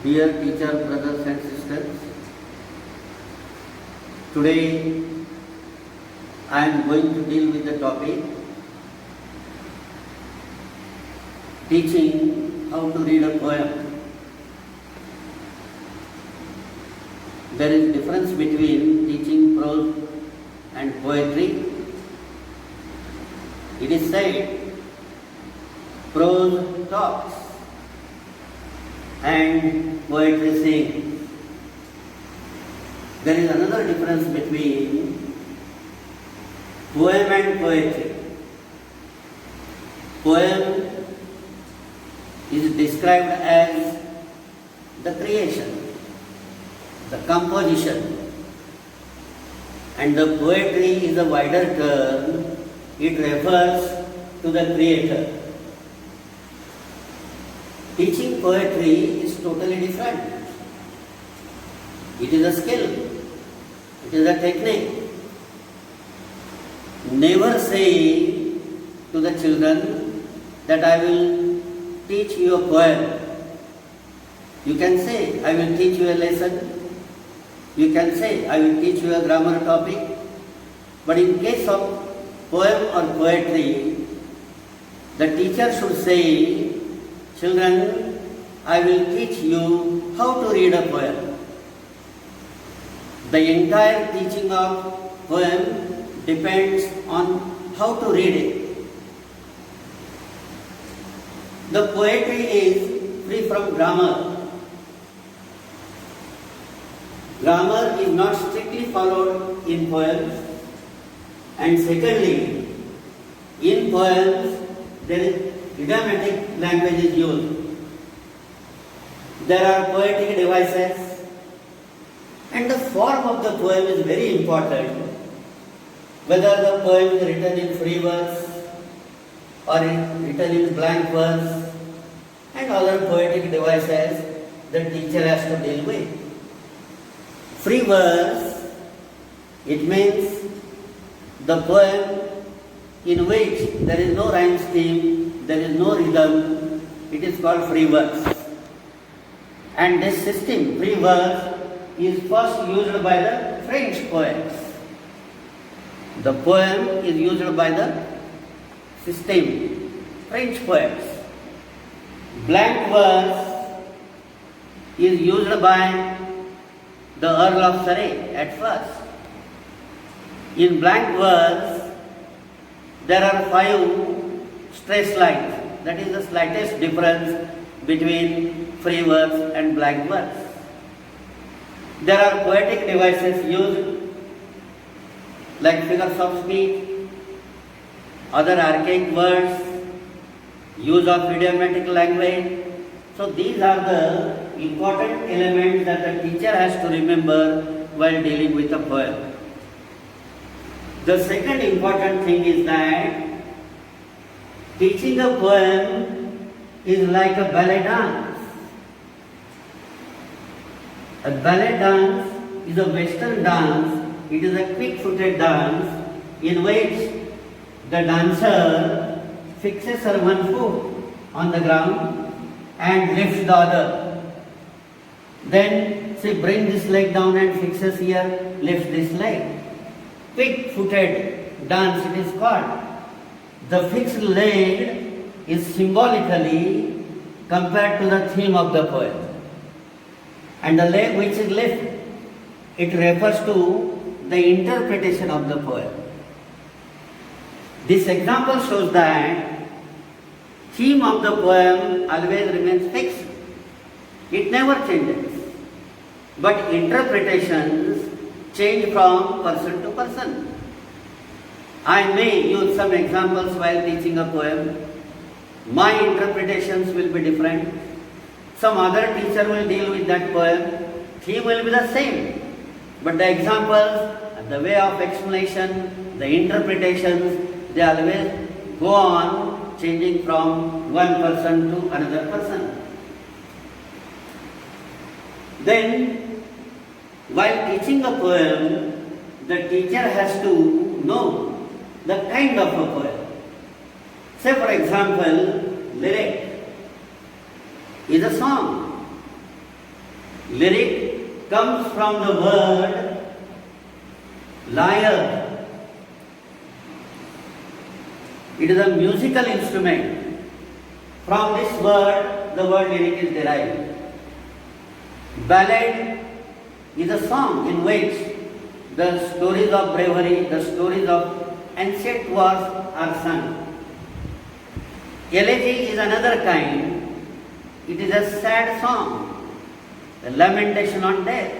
Dear teacher, brothers and sisters, today I am going to deal with the topic teaching how to read a poem. There is difference between teaching prose and poetry. It is said prose talks and poetry sings. There is another difference between poem and poetry. Poem is described as the creation, the composition, and the poetry is a wider term. It refers to the creator. Teaching poetry is totally different. It is a skill. It is a technique. Never say to the children that I will teach you a poem. You can say, I will teach you a lesson. You can say, I will teach you a grammar topic. But in case of poem or poetry, the teacher should say, children, I will teach you how to read a poem. The entire teaching of poem depends on how to read it. The poetry is free from grammar. Grammar is not strictly followed in poems. And secondly, in poems, there is idiomatic language is used. There are poetic devices, and the form of the poem is very important. Whether the poem is written in free verse or written in blank verse, and other poetic devices the teacher has to deal with. Free verse, it means the poem in which there is no rhyme scheme, there is no rhythm, it is called free verse. And this system, free verse, is first used by the French poets. The poem is used by the system, French poets. Blank verse is used by the Earl of Surrey at first. In blank verse, there are 5 stress lines. That is the slightest difference between free verse and blank verse. There are poetic devices used like figures of speech, other archaic words, use of idiomatic language. So these are the important elements that the teacher has to remember while dealing with a poem. The second important thing is that teaching a poem is like a ballet dance. A ballet dance is a Western dance. It is a quick-footed dance in which the dancer fixes her one foot on the ground and lifts the other. Then she brings this leg down and fixes here, lifts this leg. Quick-footed dance it is called. The fixed leg is symbolically compared to the theme of the poem. And the leg which is lifted, it refers to the interpretation of the poem. This example shows that theme of the poem always remains fixed. It never changes. But interpretations change from person to person. I may use some examples while teaching a poem. My interpretations will be different. Some other teacher will deal with that poem. Theme will be the same. But the examples, the way of explanation, the interpretations, they always go on changing from one person to another person. Then, while teaching a poem, the teacher has to know the kind of a poem. Say for example, lyric is a song. Lyric comes from the word lyre. It is a musical instrument. From this word, the word lyric is derived. Ballad is a song in which the stories of bravery, the stories of ancient wars are sung. Elegy is another kind. It is a sad song, a lamentation on death.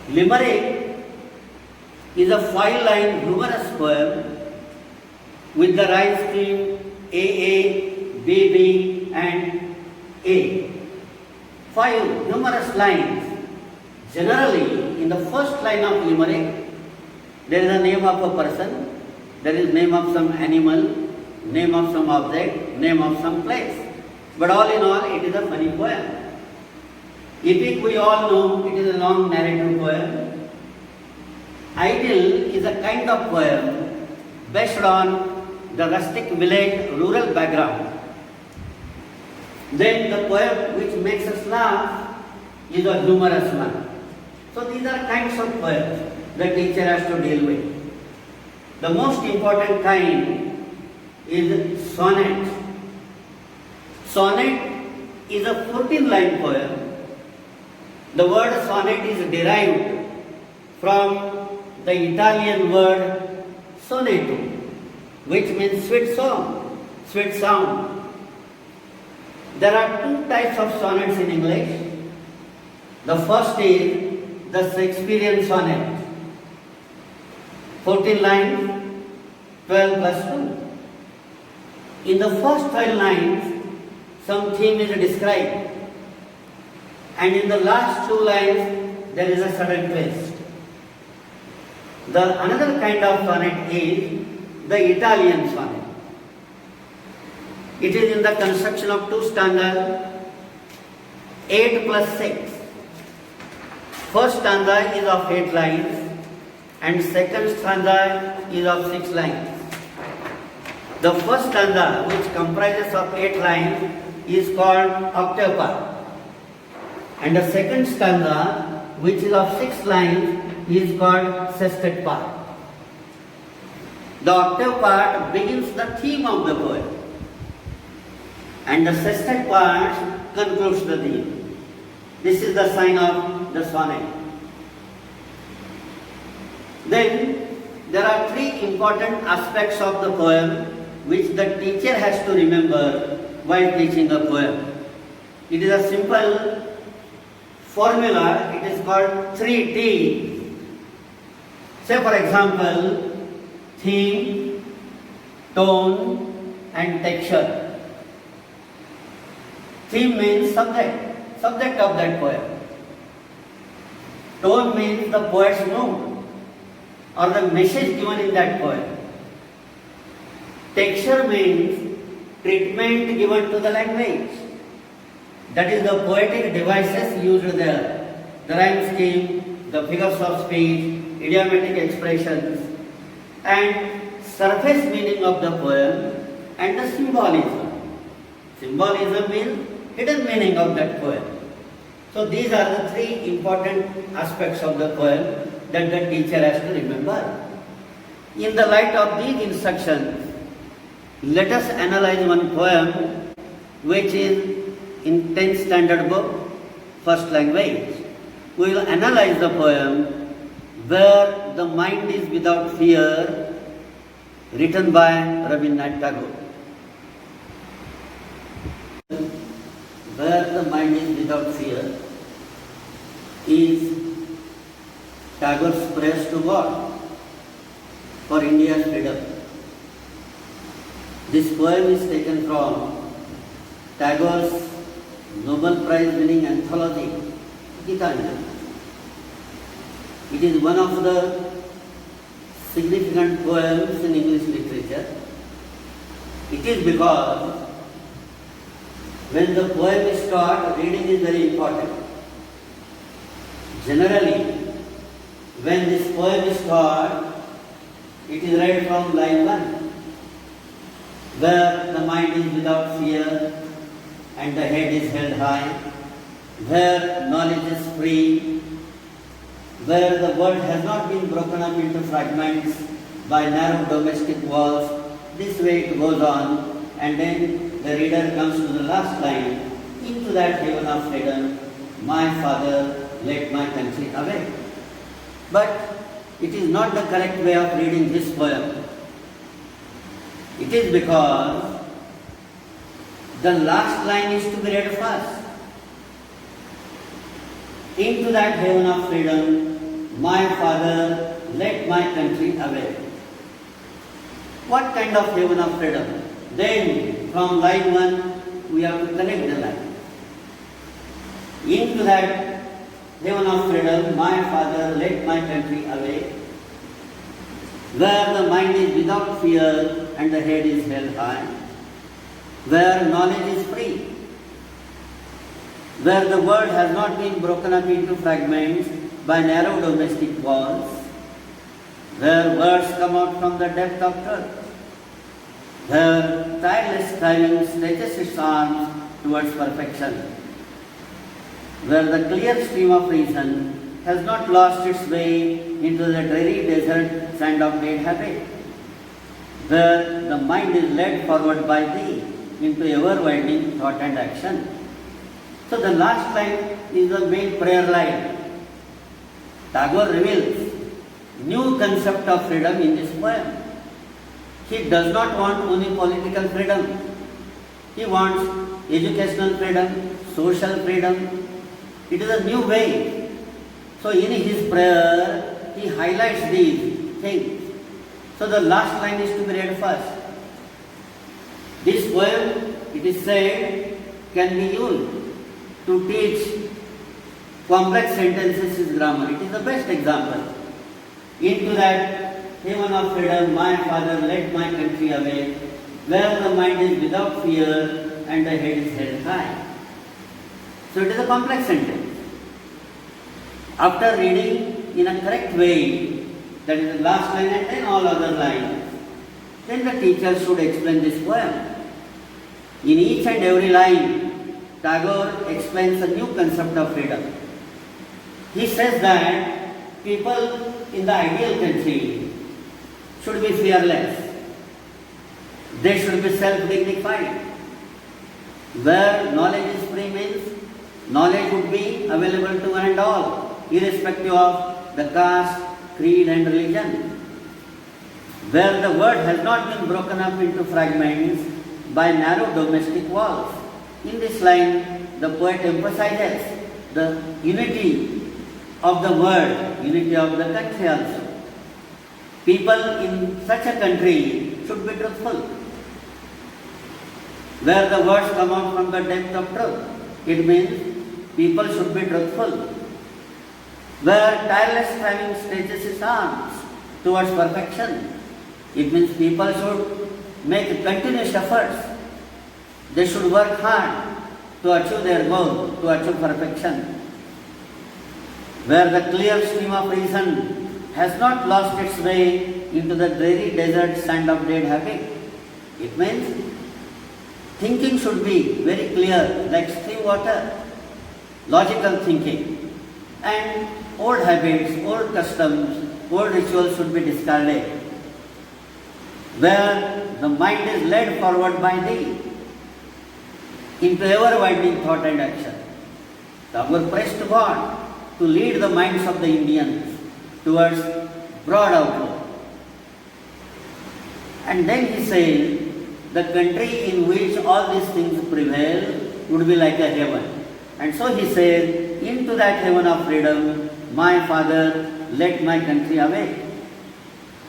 Limerick is a 5-line humorous poem with the rhyme scheme AA, BB and A. 5 humorous lines. Generally, in the first line of limerick, there is a name of a person, there is name of some animal, name of some object, name of some place. But all in all, it is a funny poem. Epic, we all know, it is a long narrative poem. Idyll is a kind of poem based on the rustic village rural background. Then the poem which makes us laugh is a humorous one. So these are kinds of poems the teacher has to deal with. The most important kind is sonnet. Sonnet is a 14-line poem. The word sonnet is derived from the Italian word soneto, which means sweet song, sweet sound. There are 2 types of sonnets in English. The first is the Shakespearean sonnet, 14 lines, 12 plus 2. In the first 12 lines, some theme is described, and in the last 2 lines, there is a sudden twist. The another kind of sonnet is the Italian sonnet. It is in the construction of 2 stanzas, 8 plus 6. First stanza is of 8 lines and second stanza is of 6 lines. The first stanza, which comprises of 8 lines, is called octave part. And the second stanza, which is of 6 lines, is called sestet part. The octave part begins the theme of the poem, and the sestet part concludes the theme. This is the sign of the sonnet. Then there are 3 important aspects of the poem which the teacher has to remember while teaching a poem. It is a simple formula, it is called 3 T. Say for example, theme, tone and texture. Theme means subject of that poem. Tone means the poet's mood or the message given in that poem. Texture means treatment given to the language. That is the poetic devices used there. The rhyme scheme, the figures of speech, idiomatic expressions, and surface meaning of the poem, and the symbolism. Symbolism means hidden meaning of that poem. So these are the 3 important aspects of the poem that the teacher has to remember. In the light of these instructions, let us analyze one poem which is in 10th standard book, first language. We will analyze the poem Where the Mind is Without Fear, written by Rabindranath Tagore. Where the Mind is Without Fear is Tagore's prayer to God for India's freedom. This poem is taken from Tagore's Nobel Prize winning anthology, Gitanjali. It is one of the significant poems in English literature. It is because when the poem is taught, reading is very important. Generally, when this poem is taught, it is read from line 1, where the mind is without fear and the head is held high, where knowledge is free, where the world has not been broken up into fragments by narrow domestic walls. This way it goes on, and then the reader comes to the last line, into that haven of freedom, my father led my country away. But it is not the correct way of reading this poem. It is because the last line is to be read first. Into that haven of freedom, my father led my country away. What kind of haven of freedom? Then, from line 1, we have to connect the line. Into that haven of freedom, my father led my country away, where the mind is without fear and the head is held high, where knowledge is free, where the world has not been broken up into fragments by narrow domestic walls, where words come out from the depth of truth, where tireless striving stretches its arms towards perfection, where the clear stream of reason has not lost its way into the dreary desert sand of dead habit, where the mind is led forward by thee into ever-widening thought and action. So the last line is the main prayer line. Tagore reveals new concept of freedom in this poem. He does not want only political freedom. He wants educational freedom, social freedom. It is a new way. So in his prayer, he highlights these things. So the last line is to be read first. This poem, it is said, can be used to teach complex sentences with grammar. It is the best example. Into that haven of freedom, my father led my country away, where the mind is without fear and the head is held high. So it is a complex sentence. After reading in a correct way, that is the last line and then all other lines, then the teacher should explain this poem. In each and every line, Tagore explains a new concept of freedom. He says that people in the ideal country should be fearless. They should be self-dignified. Where knowledge is free means knowledge would be available to one and all, irrespective of the caste, creed and religion. Where the world has not been broken up into fragments by narrow domestic walls. In this line, the poet emphasizes the unity of the world, unity of the country also. People in such a country should be truthful. Where the words come out from the depth of truth, it means people should be truthful. Where tireless striving stretches its arms towards perfection, it means people should make continuous efforts. They should work hard to achieve their goal, to achieve perfection. Where the clear stream of reason has not lost its way into the dreary desert sand of dead habit. It means thinking should be very clear, like stream water, logical thinking. And old habits, old customs, old rituals should be discarded. Where the mind is led forward by thee into ever-widening thought and action. Tagore prays to God to lead the minds of the Indians towards broad outlook. And then he says, the country in which all these things prevail would be like a heaven. And so he says, into that heaven of freedom, my father led my country away.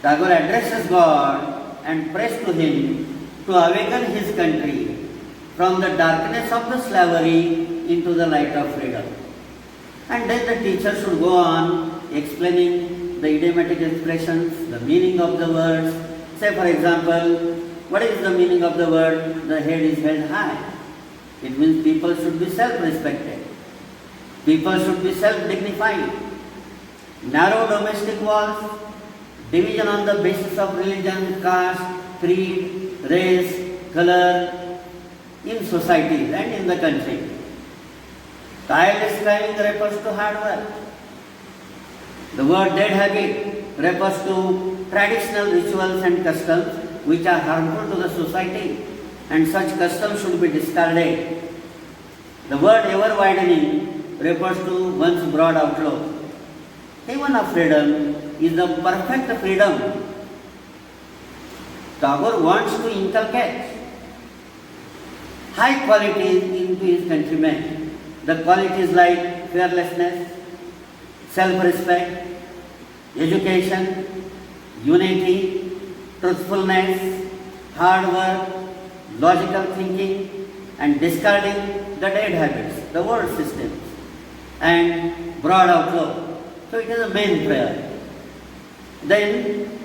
Tagore addresses God and prays to him to awaken his country from the darkness of the slavery into the light of freedom. And then the teacher should go on explaining the idiomatic expressions, the meaning of the words. Say for example, what is the meaning of the word, the head is held high? It means people should be self-respected. People should be self-dignified. Narrow domestic walls, division on the basis of religion, caste, creed, race, color, in societies and in the country. Tireless striving refers to hard work. The word dead habit refers to traditional rituals and customs which are harmful to the society, and such customs should be discarded. The word ever widening refers to one's broad outlook. Heaven of freedom is the perfect freedom. Tagore wants to inculcate high qualities into his countrymen. The qualities like fearlessness, self-respect, education, unity, truthfulness, hard work, logical thinking, and discarding the dead habits, the world systems, and broad outlook. So it is a main prayer. Then,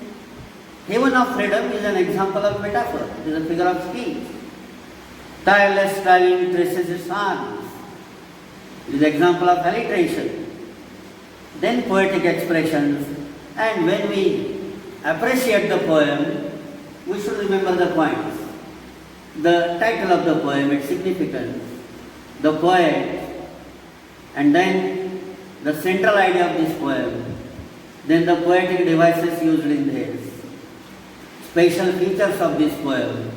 heaven of freedom is an example of metaphor, it is a figure of speech. Tireless striving traces its arms. It is an example of alliteration. Then poetic expressions, and when we appreciate the poem, we should remember the points. The title of the poem, its significance, the poet, and then the central idea of this poem, then the poetic devices used in this, special features of this poem.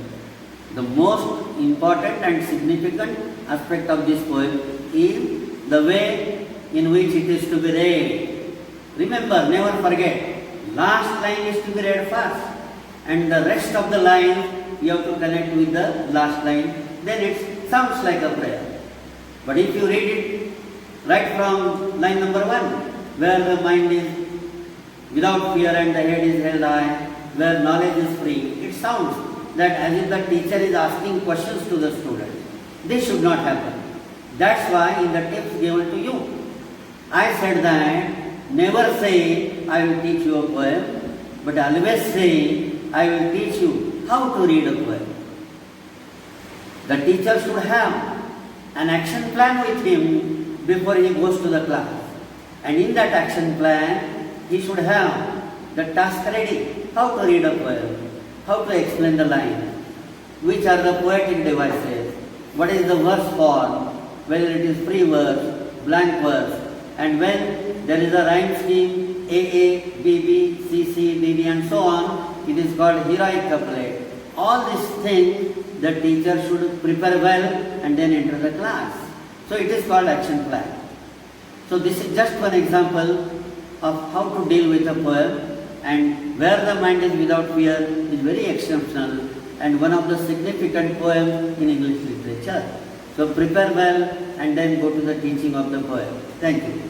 The most important and significant aspect of this poem is the way in which it is to be read. Remember, never forget, last line is to be read first, and the rest of the line you have to connect with the last line, then it sounds like a prayer. But if you read it right from line number 1, where the mind is without fear and the head is held high, where knowledge is free, it sounds that as if the teacher is asking questions to the student. This should not happen. That's why in the tips given to you, I said that never say I will teach you a poem, but always say I will teach you how to read a poem. The teacher should have an action plan with him before he goes to the class. And in that action plan, he should have the task ready. How to read a poem, how to explain the line, which are the poetic devices, what is the verse form, whether it is free verse, blank verse, and when there is a rhyme scheme, AA, BB, CC, BB, and so on, it is called heroic couplet. All these things the teacher should prepare well and then enter the class. So it is called action plan. So this is just one example of how to deal with a poem, and where the mind is without fear is very exceptional and one of the significant poems in English literature. So prepare well and then go to the teaching of the poem. Thank you.